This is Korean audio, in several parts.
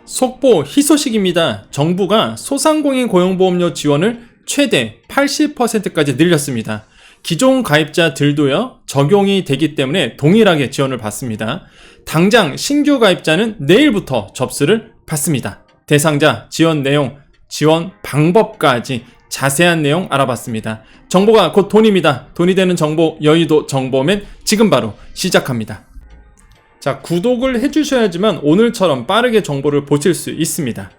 속보 희소식입니다. 정부가 소상공인 고용보험료 지원을 최대 80%까지 늘렸습니다. 기존 가입자들도요, 적용이 되기 때문에 동일하게 지원을 받습니다. 당장 신규 가입자는 내일부터 접수를 받습니다. 대상자, 지원 내용, 지원 방법까지 자세한 내용 알아봤습니다. 정보가 곧 돈입니다. 돈이 되는 정보, 여의도 정보맨 지금 바로 시작합니다. 자, 구독을 해주셔야지만 오늘처럼 빠르게 정보를 보실 수 있습니다.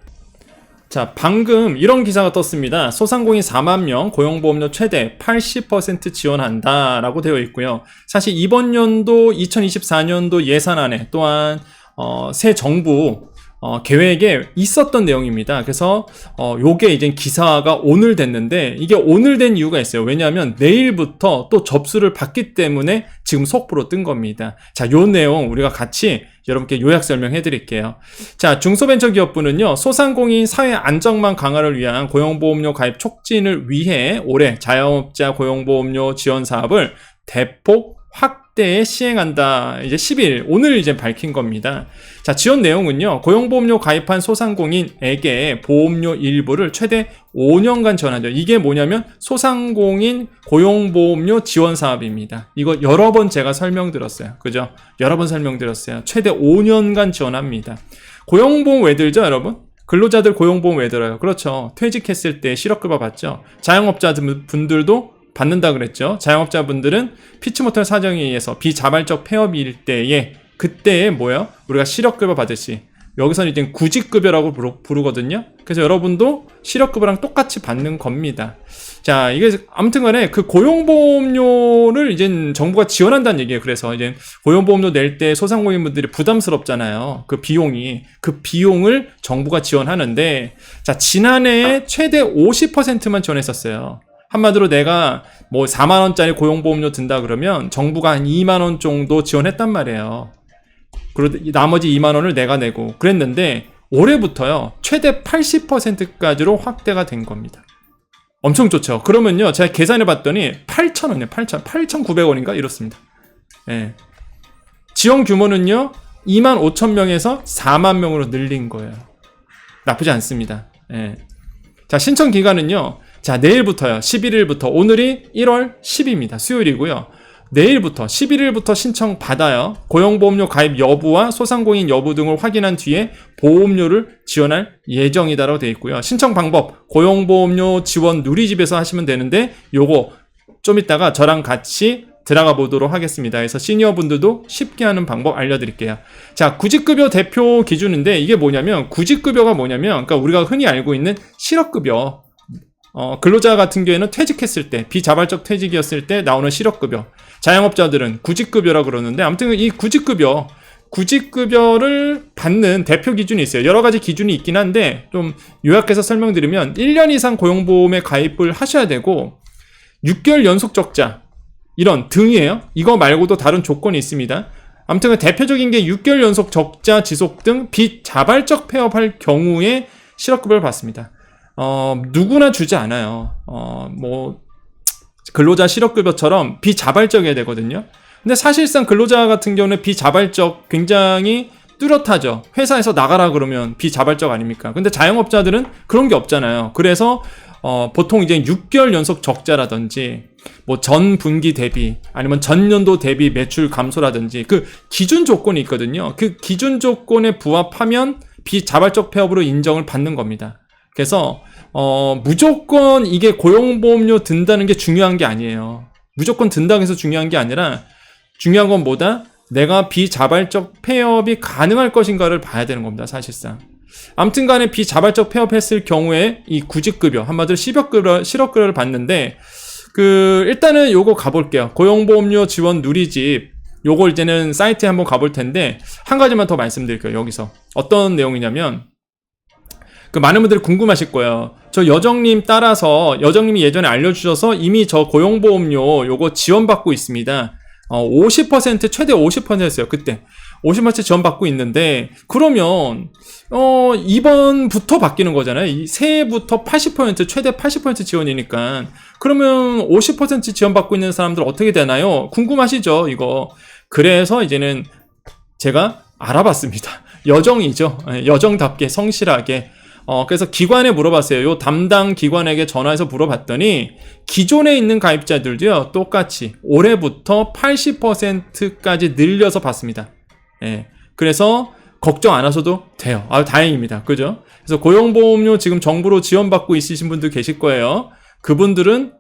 자, 방금 이런 기사가 떴습니다. 소상공인 4만 명 고용보험료 최대 80% 지원한다 라고 되어 있고요. 사실 이번 연도 2024년도 예산안에 또한 새 정부 계획에 있었던 내용입니다. 그래서 요게 이제 기사가 오늘 됐는데, 이게 오늘 된 이유가 있어요. 왜냐하면 내일부터 또 접수를 받기 때문에 지금 속보로 뜬 겁니다. 자, 요 내용 우리가 같이 여러분께 요약 설명해 드릴게요. 자, 중소벤처기업부는요, 소상공인 사회 안정망 강화를 위한 고용보험료 가입 촉진을 위해 올해 자영업자 고용보험료 지원 사업을 대폭 확대에 시행한다. 이제 10일, 오늘 이제 밝힌 겁니다. 자, 지원 내용은요, 고용보험료 가입한 소상공인에게 보험료 일부를 최대 5년간 지원하죠. 이게 뭐냐면 소상공인 고용보험료 지원 사업입니다. 이거 여러 번 제가 설명드렸어요. 그죠? 여러 번 설명드렸어요. 최대 5년간 지원합니다. 고용보험 왜 들죠, 여러분? 근로자들 고용보험 왜 들어요? 그렇죠. 퇴직했을 때 실업급여 받죠. 자영업자분들도 받는다 그랬죠. 자영업자분들은 피치 못할 사정에 의해서 비자발적 폐업일 때에, 그때에 뭐예요? 우리가 실업급여 받듯이 여기서는 이제 구직급여라고 부르거든요. 그래서 여러분도 실업급여랑 똑같이 받는 겁니다. 자, 이게 아무튼 간에 그 고용보험료를 이제 정부가 지원한다는 얘기예요. 그래서 이제 고용보험료 낼 때 소상공인분들이 부담스럽잖아요. 그 비용을 정부가 지원하는데, 자, 지난해에 최대 50%만 지원했었어요. 한마디로 내가 뭐 4만원짜리 고용보험료 든다 그러면 정부가 한 2만원 정도 지원했단 말이에요. 그리고 나머지 2만원을 내가 내고 그랬는데, 올해부터요, 최대 80%까지로 확대가 된 겁니다. 엄청 좋죠. 그러면요, 제가 계산해 봤더니 8,000원이에요. 8,900원인가? 이렇습니다. 예. 지원 규모는요, 25,000명에서 4만 명으로 늘린 거예요. 나쁘지 않습니다. 예. 자, 신청 기간은요, 자, 내일부터요, 11일부터, 오늘이 1월 10일입니다. 수요일이고요. 내일부터 11일부터 신청 받아요. 고용보험료 가입 여부와 소상공인 여부 등을 확인한 뒤에 보험료를 지원할 예정이다라고 되어 있고요. 신청 방법, 고용보험료 지원 누리집에서 하시면 되는데, 요거 좀 이따가 저랑 같이 들어가 보도록 하겠습니다. 그래서 시니어분들도 쉽게 하는 방법 알려드릴게요. 자, 구직급여 대표 기준인데, 이게 뭐냐면, 구직급여가 뭐냐면, 그러니까 우리가 흔히 알고 있는 실업급여, 근로자 같은 경우에는 퇴직했을 때, 비자발적 퇴직이었을 때 나오는 실업급여, 자영업자들은 구직급여라고 그러는데, 아무튼 이 구직급여를 받는 대표 기준이 있어요. 여러 가지 기준이 있긴 한데, 좀 요약해서 설명드리면 1년 이상 고용보험에 가입을 하셔야 되고, 6개월 연속 적자, 이런 등이에요. 이거 말고도 다른 조건이 있습니다. 아무튼 대표적인 게 6개월 연속 적자 지속 등 비자발적 폐업할 경우에 실업급여를 받습니다. 누구나 주지 않아요. 뭐 근로자 실업급여처럼 비자발적이어야 되거든요. 근데 사실상 근로자 같은 경우는 비자발적 굉장히 뚜렷하죠. 회사에서 나가라 그러면 비자발적 아닙니까? 근데 자영업자들은 그런 게 없잖아요. 그래서 보통 이제 6개월 연속 적자라든지, 뭐 전 분기 대비, 아니면 전년도 대비 매출 감소라든지, 그 기준 조건이 있거든요. 그 기준 조건에 부합하면 비자발적 폐업으로 인정을 받는 겁니다. 그래서 무조건 이게 고용보험료 든다는 게 중요한 게 아니에요. 무조건 든다고 해서 중요한 게 아니라, 중요한 건 뭐다? 내가 비자발적 폐업이 가능할 것인가를 봐야 되는 겁니다, 사실상. 아무튼 간에 비자발적 폐업했을 경우에 이 구직급여, 한마디로 실업급여를 받는데, 일단은 요거 가볼게요. 고용보험료 지원 누리집, 요거 이제는 사이트에 한번 가볼 텐데, 한 가지만 더 말씀드릴게요, 여기서. 어떤 내용이냐면, 많은 분들이 궁금하실 거예요. 저 여정님 따라서, 여정님이 예전에 알려주셔서 이미 저 고용보험료 요거 지원받고 있습니다. 50% 최대 50%였어요. 그때 50% 지원받고 있는데, 그러면 이번부터 바뀌는 거잖아요. 새해부터 80% 최대 80% 지원이니까, 그러면 50% 지원받고 있는 사람들 어떻게 되나요? 궁금하시죠, 이거. 그래서 이제는 제가 알아봤습니다. 여정이죠. 여정답게 성실하게. 그래서 기관에 물어봤어요. 요 담당 기관에게 전화해서 물어봤더니 기존에 있는 가입자들도요, 똑같이 올해부터 80%까지 늘려서 받습니다. 예. 그래서 걱정 안 하셔도 돼요. 다행입니다. 그죠? 그래서 고용보험료 지금 정부로 지원받고 있으신 분들 계실 거예요. 그분들은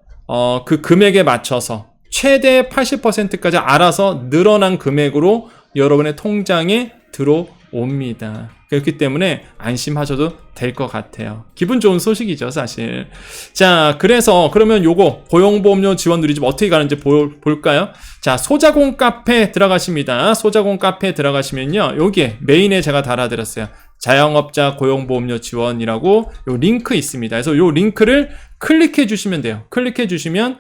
그 금액에 맞춰서 최대 80%까지 알아서 늘어난 금액으로 여러분의 통장에 들어옵니다. 그렇기 때문에 안심하셔도 될 것 같아요. 기분 좋은 소식이죠, 사실. 자, 그래서 그러면 요거 고용보험료 지원 누리집 어떻게 가는지 볼까요? 자, 소자공 카페 들어가십니다. 소자공 카페 들어가시면요, 여기에 메인에 제가 달아드렸어요. 자영업자 고용보험료 지원이라고 요 링크 있습니다. 그래서 요 링크를 클릭해 주시면 돼요. 클릭해 주시면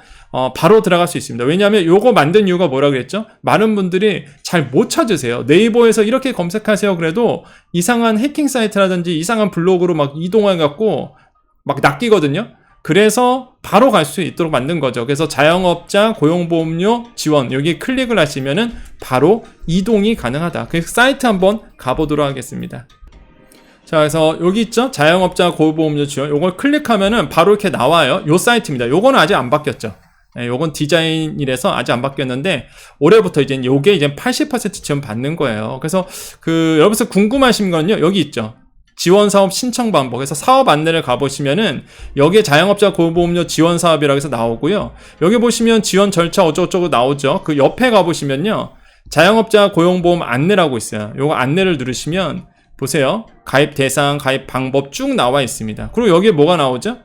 바로 들어갈 수 있습니다. 왜냐하면 요거 만든 이유가 뭐라 그랬죠? 많은 분들이 잘 못 찾으세요. 네이버에서 이렇게 검색하세요. 그래도 이상한 해킹 사이트라든지 이상한 블로그로 막 이동해 갖고 막 낚이거든요. 그래서 바로 갈 수 있도록 만든 거죠. 그래서 자영업자 고용보험료 지원 여기 클릭을 하시면은 바로 이동이 가능하다. 그 사이트 한번 가보도록 하겠습니다. 자, 그래서 여기 있죠? 자영업자 고용보험료 지원. 요걸 클릭하면은 바로 이렇게 나와요. 요 사이트입니다. 요거는 아직 안 바뀌었죠. 네, 요건 디자인이라서 아직 안 바뀌었는데 올해부터 이제 요게 이제 80% 지원 받는 거예요. 그래서 여러분들 궁금하신 거는요. 여기 있죠. 지원 사업 신청 방법. 그래서 사업 안내를 가보시면은 여기에 자영업자 고용보험료 지원 사업이라고 해서 나오고요. 여기 보시면 지원 절차 어쩌고저쩌고 나오죠. 그 옆에 가보시면요. 자영업자 고용보험 안내라고 있어요. 요거 안내를 누르시면 보세요. 가입 대상, 가입 방법 쭉 나와 있습니다. 그리고 여기에 뭐가 나오죠?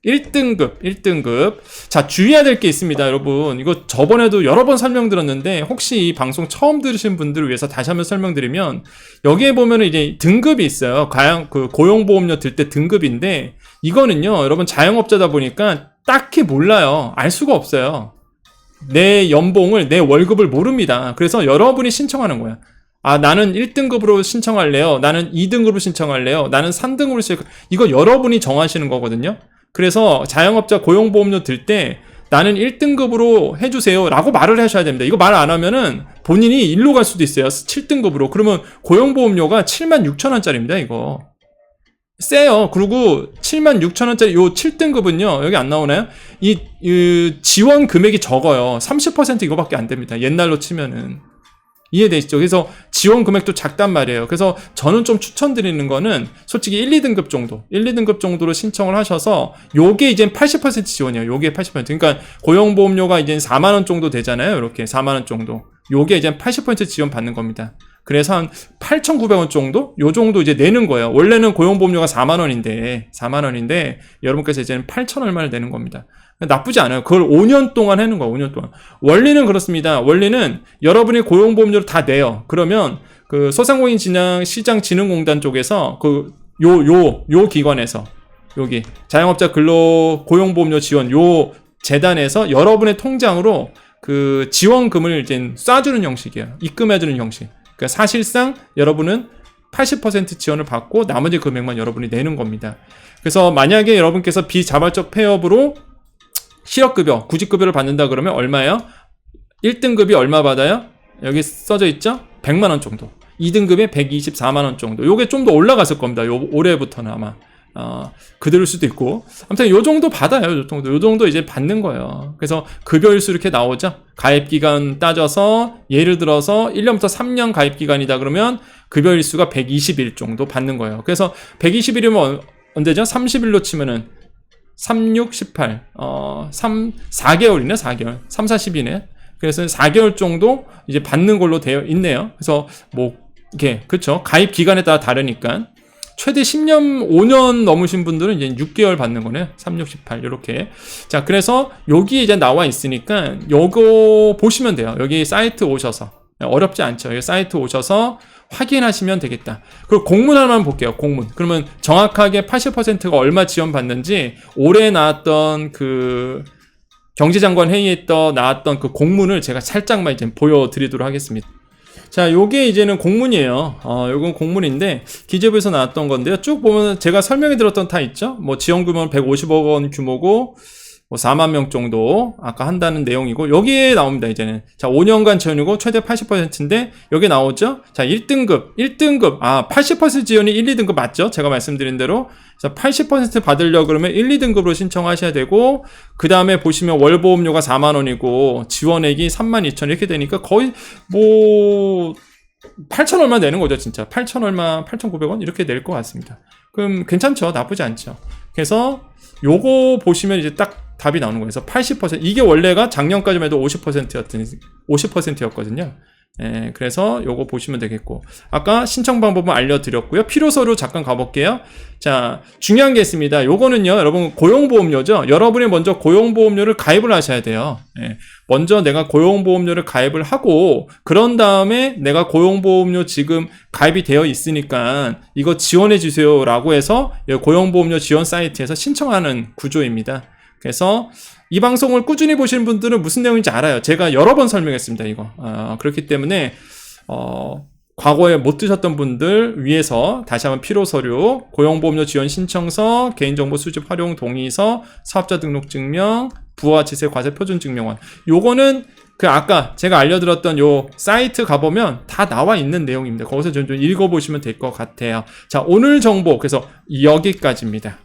1등급. 자, 주의해야 될 게 있습니다, 여러분. 이거 저번에도 여러 번 설명드렸는데, 혹시 이 방송 처음 들으신 분들을 위해서 다시 한번 설명드리면, 여기에 보면은 이제 등급이 있어요. 고용보험료 들 때 등급인데, 이거는요, 여러분 자영업자다 보니까 딱히 몰라요. 알 수가 없어요. 내 연봉을, 내 월급을 모릅니다. 그래서 여러분이 신청하는 거야. 나는 1등급으로 신청할래요. 나는 2등급으로 신청할래요. 나는 3등급으로 이거 여러분이 정하시는 거거든요. 그래서 자영업자 고용보험료 들 때 나는 1등급으로 해주세요 라고 말을 하셔야 됩니다. 이거 말 안 하면은 본인이 일로 갈 수도 있어요. 7등급으로. 그러면 고용보험료가 76,000원짜리입니다, 이거. 세요. 그리고 76,000원짜리 요 7등급은요, 여기 안 나오나요? 이 지원 금액이 적어요. 30% 이거밖에 안 됩니다. 옛날로 치면은. 이해되시죠? 그래서 지원 금액도 작단 말이에요. 그래서 저는 좀 추천드리는 거는 솔직히 1, 2등급 정도, 1, 2등급 정도로 신청을 하셔서 요게 이제 80% 지원이에요. 요게 80%. 그러니까 고용보험료가 이제 4만 원 정도 되잖아요. 이렇게 4만 원 정도. 요게 이제 80% 지원 받는 겁니다. 그래서 한 8,900원 정도? 요 정도 이제 내는 거예요. 원래는 고용보험료가 4만 원인데 여러분께서 이제는 8,000 얼마를 내는 겁니다. 나쁘지 않아요. 그걸 5년 동안 하는 거야, 5년 동안. 원리는 그렇습니다. 원리는 여러분이 고용보험료를 다 내요. 그러면 소상공인시장진흥공단 쪽에서 요 기관에서 여기 자영업자 근로고용보험료 지원 요 재단에서 여러분의 통장으로 그 지원금을 이제 쏴주는 형식이에요. 입금해주는 형식. 그러니까 사실상 여러분은 80% 지원을 받고 나머지 금액만 여러분이 내는 겁니다. 그래서 만약에 여러분께서 비자발적 폐업으로 실업급여, 구직급여를 받는다 그러면 얼마예요? 1등급이 얼마 받아요? 여기 써져 있죠? 100만 원 정도. 2등급에 124만 원 정도. 요게 좀 더 올라갔을 겁니다. 올해부터는 아마. 그대로일 수도 있고. 아무튼 요 정도 받아요. 요 정도 이제 받는 거예요. 그래서 급여일수 이렇게 나오죠. 가입기간 따져서 예를 들어서 1년부터 3년 가입기간이다 그러면 급여일수가 120일 정도 받는 거예요. 그래서 120일이면 언제죠? 30일로 치면은 3, 6, 18, 4개월이네, 4개월. 3, 40이네. 그래서 4개월 정도 이제 받는 걸로 되어 있네요. 그래서 이게, 그쵸. 가입 기간에 따라 다르니까. 최대 10년, 5년 넘으신 분들은 이제 6개월 받는 거네요. 3, 6, 18, 요렇게. 자, 그래서 여기 이제 나와 있으니까 요거 보시면 돼요. 여기 사이트 오셔서. 어렵지 않죠. 여기 사이트 오셔서 확인하시면 되겠다. 그리고 공문 하나만 볼게요. 공문. 그러면 정확하게 80%가 얼마 지원받는지 올해 나왔던 경제장관 회의에 나왔던 그 공문을 제가 살짝만 이제 보여드리도록 하겠습니다. 자, 요게 이제는 공문이에요. 요건 공문인데 기재부에서 나왔던 건데요. 쭉 보면 제가 설명해 드렸던 다 있죠. 지원금은 150억 원 규모고 뭐 4만 명 정도 아까 한다는 내용이고 여기에 나옵니다. 이제는 자 5년간 지원이고 최대 80%인데 여기 나오죠. 자 1등급 80% 지원이 1, 2등급 맞죠? 제가 말씀드린 대로 자 80% 받으려고 그러면 1, 2등급으로 신청하셔야 되고 그 다음에 보시면 월보험료가 4만 원이고 지원액이 3만 2천 이렇게 되니까 거의 뭐 8천 얼마 내는 거죠. 진짜 8천 얼마 8,900원 이렇게 낼 것 같습니다. 그럼 괜찮죠? 나쁘지 않죠. 그래서 요거 보시면 이제 딱 답이 나오는 거예요. 그래서 80% 이게 원래가 작년까지만 해도 50%였거든요. 예, 그래서 요거 보시면 되겠고 아까 신청 방법은 알려드렸고요. 필요서류 잠깐 가볼게요. 자 중요한 게 있습니다. 요거는요 여러분 고용보험료죠. 여러분이 먼저 고용보험료를 가입을 하셔야 돼요. 예, 먼저 내가 고용보험료를 가입을 하고 그런 다음에 내가 고용보험료 지금 가입이 되어 있으니까 이거 지원해 주세요 라고 해서 고용보험료 지원 사이트에서 신청하는 구조입니다. 그래서 이 방송을 꾸준히 보시는 분들은 무슨 내용인지 알아요. 제가 여러 번 설명했습니다. 이거 그렇기 때문에 과거에 못 드셨던 분들 위해서 다시 한번 필요서류, 고용보험료 지원 신청서, 개인정보 수집 활용 동의서, 사업자 등록증명, 부가가치세 과세 표준증명원 요거는 그 아까 제가 알려드렸던 요 사이트 가보면 다 나와 있는 내용입니다. 거기서 좀 읽어보시면 될 것 같아요. 자 오늘 정보 그래서 여기까지입니다.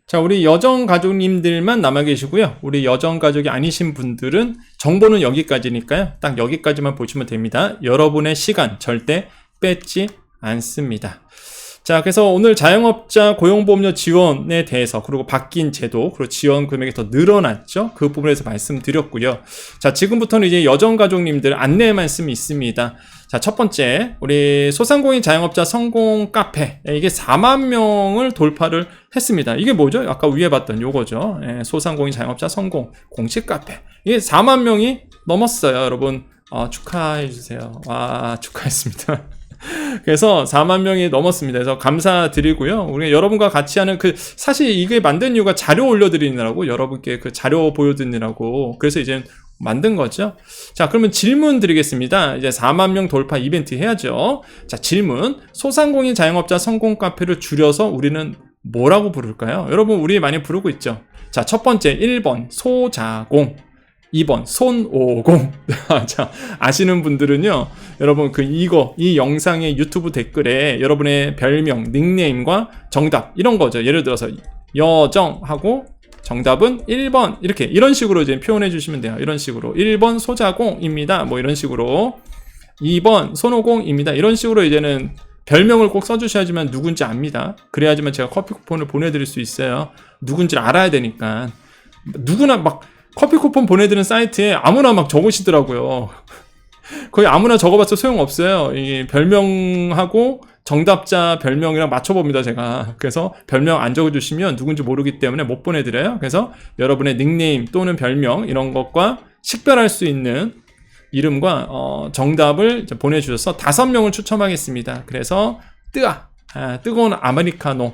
자, 우리 여정가족님들만 남아 계시고요. 우리 여정가족이 아니신 분들은 정보는 여기까지니까요. 딱 여기까지만 보시면 됩니다. 여러분의 시간 절대 뺏지 않습니다. 자, 그래서 오늘 자영업자 고용보험료 지원에 대해서 그리고 바뀐 제도 그리고 지원 금액이 더 늘어났죠. 그 부분에서 말씀드렸고요. 자, 지금부터는 이제 여정가족님들 안내 말씀이 있습니다. 자, 첫 번째, 우리 소상공인 자영업자 성공 카페. 이게 4만 명을 돌파를 했습니다. 이게 뭐죠? 아까 위에 봤던 요거죠. 소상공인 자영업자 성공 공식 카페. 이게 4만 명이 넘었어요. 여러분, 축하해주세요. 와, 축하했습니다. 그래서 4만 명이 넘었습니다. 그래서 감사드리고요. 우리 여러분과 같이 하는 사실 이게 만든 이유가 자료 올려드리느라고 여러분께 그 자료 보여드리느라고 그래서 이제 만든 거죠. 자, 그러면 질문 드리겠습니다. 이제 4만 명 돌파 이벤트 해야죠. 자, 질문. 소상공인 자영업자 성공 카페를 줄여서 우리는 뭐라고 부를까요? 여러분, 우리 많이 부르고 있죠. 자, 첫 번째 1번 소자공. 2번 손오공. 자, 아시는 분들은요, 여러분 이 영상의 유튜브 댓글에 여러분의 별명, 닉네임과 정답 이런 거죠. 예를 들어서 여정하고 정답은 1번 이런 식으로 이제 표현해 주시면 돼요. 이런 식으로 1번 소자공입니다. 뭐 이런 식으로 2번 손오공입니다. 이런 식으로 이제는 별명을 꼭 써주셔야지만 누군지 압니다. 그래야지만 제가 커피 쿠폰을 보내드릴 수 있어요. 누군지를 알아야 되니까. 누구나 막 커피 쿠폰 보내드리는 사이트에 아무나 막 적으시더라고요. 거의 아무나 적어봤자 소용없어요. 이 별명하고 정답자 별명이랑 맞춰봅니다, 제가. 그래서 별명 안 적어주시면 누군지 모르기 때문에 못 보내드려요. 그래서 여러분의 닉네임 또는 별명 이런 것과 식별할 수 있는 이름과 정답을 보내주셔서 5명을 추첨하겠습니다. 그래서 뜨거운 아메리카노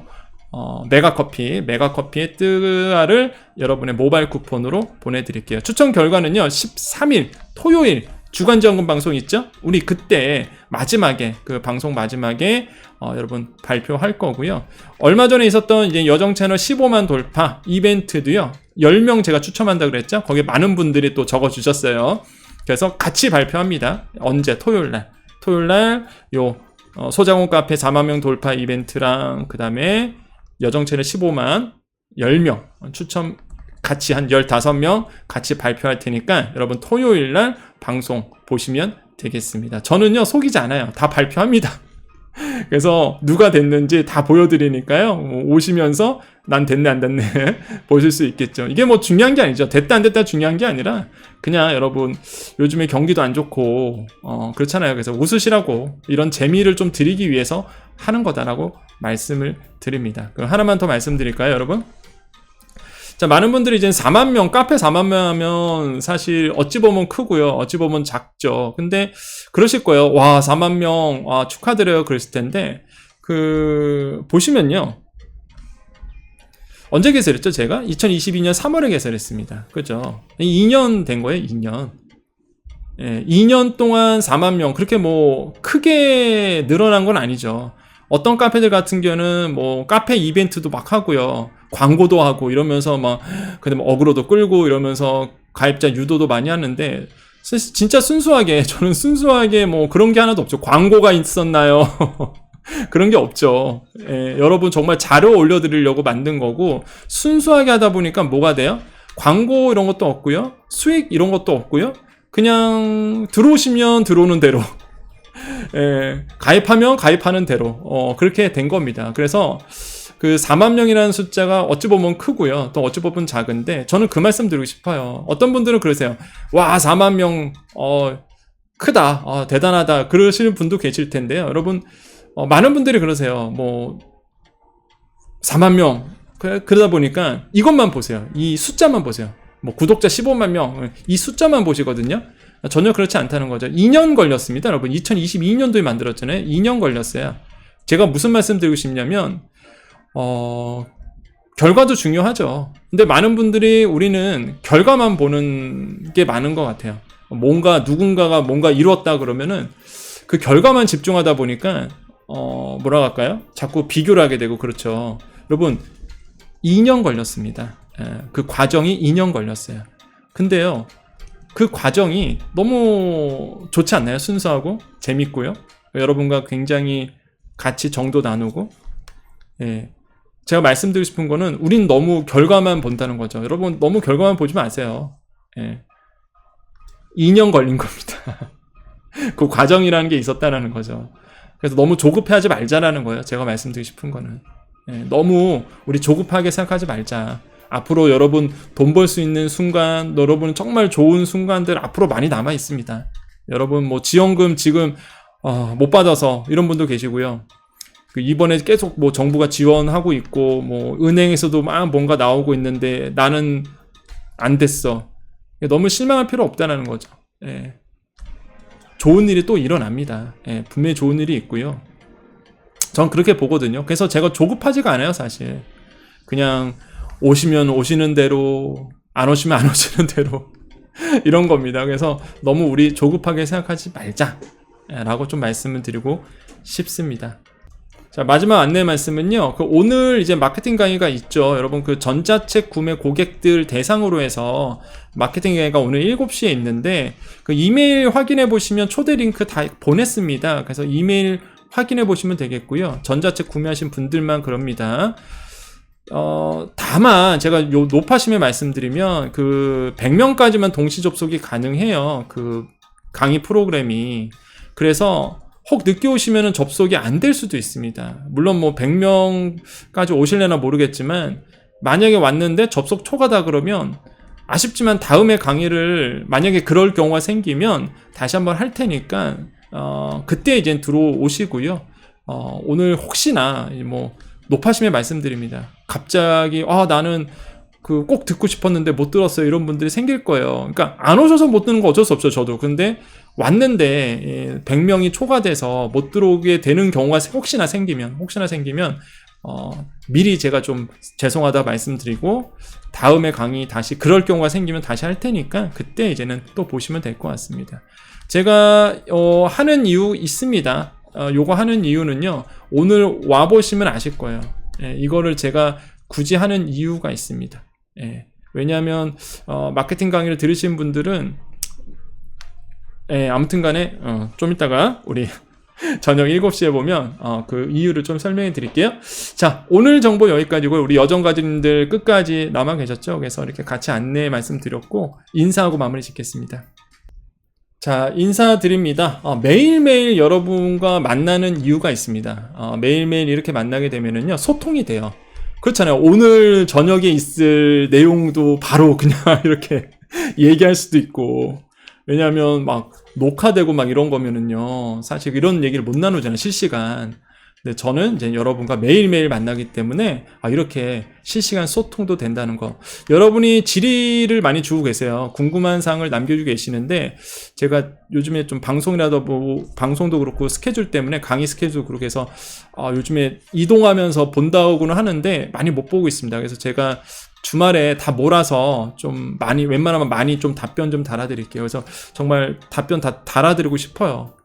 메가커피의 뜨아를 여러분의 모바일 쿠폰으로 보내드릴게요. 추첨 결과는요 13일 토요일 주간지원금 방송 있죠? 우리 그때 마지막에 그 방송 마지막에 여러분 발표할 거고요. 얼마 전에 있었던 이제 여정 채널 15만 돌파 이벤트도요 10명 제가 추첨한다 그랬죠? 거기에 많은 분들이 또 적어주셨어요. 그래서 같이 발표합니다. 언제? 토요일날 요 소자공 카페 4만 명 돌파 이벤트랑 그 다음에 여정 채널 15만 10명 추첨 같이 한 15명 같이 발표할 테니까 여러분 토요일날 방송 보시면 되겠습니다. 저는요 속이지 않아요. 다 발표합니다. 그래서 누가 됐는지 다 보여드리니까요. 오시면서 난 됐네 안 됐네 보실 수 있겠죠. 이게 뭐 중요한 게 아니죠. 됐다 안 됐다 중요한 게 아니라 그냥 여러분 요즘에 경기도 안 좋고 그렇잖아요. 그래서 웃으시라고 이런 재미를 좀 드리기 위해서 하는 거다라고 말씀을 드립니다. 그럼 하나만 더 말씀드릴까요, 여러분? 자, 많은 분들이 이제 4만 명, 카페 4만 명 하면 사실 어찌 보면 크고요. 어찌 보면 작죠. 근데 그러실 거예요. 와, 4만 명, 와, 축하드려요. 그랬을 텐데, 보시면요. 언제 개설했죠, 제가? 2022년 3월에 개설했습니다. 그죠? 2년 된 거예요, 2년. 예, 2년 동안 4만 명, 그렇게 뭐, 크게 늘어난 건 아니죠. 어떤 카페들 같은 경우는 뭐, 카페 이벤트도 막 하고요. 광고도 하고 이러면서 막 그다음에 어그로도 끌고 이러면서 가입자 유도도 많이 하는데 진짜 순수하게 저는 순수하게 뭐 그런 게 하나도 없죠. 광고가 있었나요? 그런 게 없죠. 예, 여러분 정말 자료 올려드리려고 만든 거고 순수하게 하다 보니까 뭐가 돼요? 광고 이런 것도 없고요. 수익 이런 것도 없고요. 그냥 들어오시면 들어오는 대로 예, 가입하면 가입하는 대로 그렇게 된 겁니다. 그래서 그 4만 명이라는 숫자가 어찌 보면 크고요. 또 어찌 보면 작은데 저는 그 말씀 드리고 싶어요. 어떤 분들은 그러세요. 와 4만 명 크다. 대단하다. 그러시는 분도 계실 텐데요. 여러분 많은 분들이 그러세요. 뭐 4만 명 그러다 보니까 이것만 보세요. 이 숫자만 보세요. 뭐 구독자 15만 명 이 숫자만 보시거든요. 전혀 그렇지 않다는 거죠. 2년 걸렸습니다. 여러분 2022년도에 만들었잖아요. 2년 걸렸어요. 제가 무슨 말씀 드리고 싶냐면 결과도 중요하죠. 근데 많은 분들이 우리는 결과만 보는 게 많은 것 같아요. 누군가가 뭔가 이뤘다 그러면은 그 결과만 집중하다 보니까 뭐라 할까요? 자꾸 비교를 하게 되고 그렇죠. 여러분 2년 걸렸습니다. 그 과정이 2년 걸렸어요. 근데요 그 과정이 너무 좋지 않나요? 순수하고 재밌고요. 여러분과 굉장히 같이 정도 나누고 예. 제가 말씀드리고 싶은 거는 우린 너무 결과만 본다는 거죠. 여러분 너무 결과만 보지 마세요. 예. 2년 걸린 겁니다. 그 과정이라는 게 있었다는 거죠. 그래서 너무 조급해하지 말자라는 거예요. 제가 말씀드리고 싶은 거는 예. 너무 우리 조급하게 생각하지 말자. 앞으로 여러분 돈 벌 수 있는 순간, 여러분 정말 좋은 순간들 앞으로 많이 남아 있습니다. 여러분 뭐 지원금 지금 못 받아서 이런 분도 계시고요. 이번에 계속 뭐 정부가 지원하고 있고 뭐 은행에서도 막 뭔가 나오고 있는데 나는 안 됐어. 너무 실망할 필요 없다는 거죠. 예. 좋은 일이 또 일어납니다. 예. 분명히 좋은 일이 있고요. 전 그렇게 보거든요. 그래서 제가 조급하지가 않아요, 사실. 그냥 오시면 오시는 대로, 안 오시면 안 오시는 대로 이런 겁니다. 그래서 너무 우리 조급하게 생각하지 말자라고 좀 말씀을 드리고 싶습니다. 자, 마지막 안내 말씀은요. 오늘 이제 마케팅 강의가 있죠. 여러분 그 전자책 구매 고객들 대상으로 해서 마케팅 강의가 오늘 7시에 있는데 그 이메일 확인해 보시면 초대 링크 다 보냈습니다. 그래서 이메일 확인해 보시면 되겠고요. 전자책 구매하신 분들만 그럽니다. 다만 제가 요 높아심에 말씀드리면 그 100명까지만 동시 접속이 가능해요. 그 강의 프로그램이. 그래서 혹 늦게 오시면은 접속이 안 될 수도 있습니다. 물론 뭐 100명까지 오실래나 모르겠지만 만약에 왔는데 접속 초과다 그러면 아쉽지만 다음에 강의를 만약에 그럴 경우가 생기면 다시 한번 할 테니까 그때 이제 들어오시고요. 오늘 혹시나 뭐 높아심에 말씀드립니다. 갑자기 나는 그 꼭 듣고 싶었는데 못 들었어요. 이런 분들이 생길 거예요. 그러니까 안 오셔서 못 듣는 거 어쩔 수 없죠. 저도. 근데 왔는데 100명이 초과돼서 못 들어오게 되는 경우가 혹시나 생기면 미리 제가 좀 죄송하다 말씀드리고 다음에 강의 다시 그럴 경우가 생기면 다시 할 테니까 그때 이제는 또 보시면 될 것 같습니다. 제가 하는 이유 있습니다. 요거 하는 이유는요. 오늘 와보시면 아실 거예요. 이거를 제가 굳이 하는 이유가 있습니다. 왜냐하면 마케팅 강의를 들으신 분들은 아무튼 간에 좀 이따가 우리 저녁 7시에 보면 그 이유를 좀 설명해 드릴게요. 자, 오늘 정보 여기까지고요. 우리 여정가족님들 끝까지 남아 계셨죠? 그래서 이렇게 같이 안내 말씀드렸고 인사하고 마무리 짓겠습니다. 자, 인사드립니다. 매일매일 여러분과 만나는 이유가 있습니다. 매일매일 이렇게 만나게 되면은요, 소통이 돼요. 그렇잖아요. 오늘 저녁에 있을 내용도 바로 그냥 이렇게 얘기할 수도 있고, 왜냐하면 막 녹화되고 막 이런 거면은요, 사실 이런 얘기를 못 나누잖아요. 실시간. 근데 저는 이제 여러분과 매일매일 만나기 때문에 이렇게 실시간 소통도 된다는 거. 여러분이 질의를 많이 주고 계세요. 궁금한 사항을 남겨주고 계시는데 제가 요즘에 좀 방송이라도 보고 방송도 그렇고 스케줄 때문에 강의 스케줄도 그렇게 해서 요즘에 이동하면서 본다고는 하는데 많이 못 보고 있습니다. 그래서 제가 주말에 다 몰아서 좀 많이 웬만하면 많이 좀 답변 좀 달아드릴게요. 그래서 정말 답변 다 달아드리고 싶어요.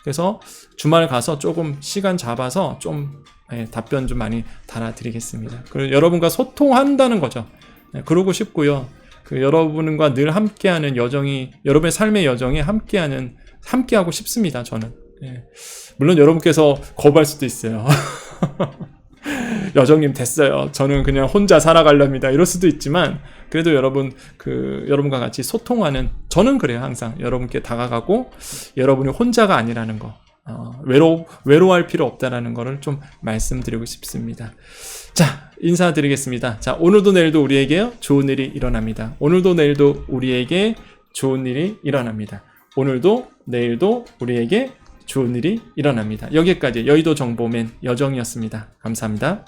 그래서 주말 가서 조금 시간 잡아서 좀 답변 좀 많이 달아드리겠습니다. 그리고 여러분과 소통한다는 거죠. 그러고 싶고요. 여러분과 늘 함께하는 여정이, 여러분의 삶의 여정에 함께하고 싶습니다. 저는. 물론 여러분께서 거부할 수도 있어요. 여정님 됐어요. 저는 그냥 혼자 살아가렵니다. 이럴 수도 있지만 그래도 여러분과 같이 소통하는, 저는 그래요. 항상 여러분께 다가가고 여러분이 혼자가 아니라는 거, 외로워할 필요 없다라는 거를 좀 말씀드리고 싶습니다. 자, 인사드리겠습니다. 자, 오늘도 내일도 우리에게 좋은 일이 일어납니다. 오늘도 내일도 우리에게 좋은 일이 일어납니다. 오늘도 내일도 우리에게 좋은 일이 일어납니다. 여기까지 여의도 정보맨 여정이었습니다. 감사합니다.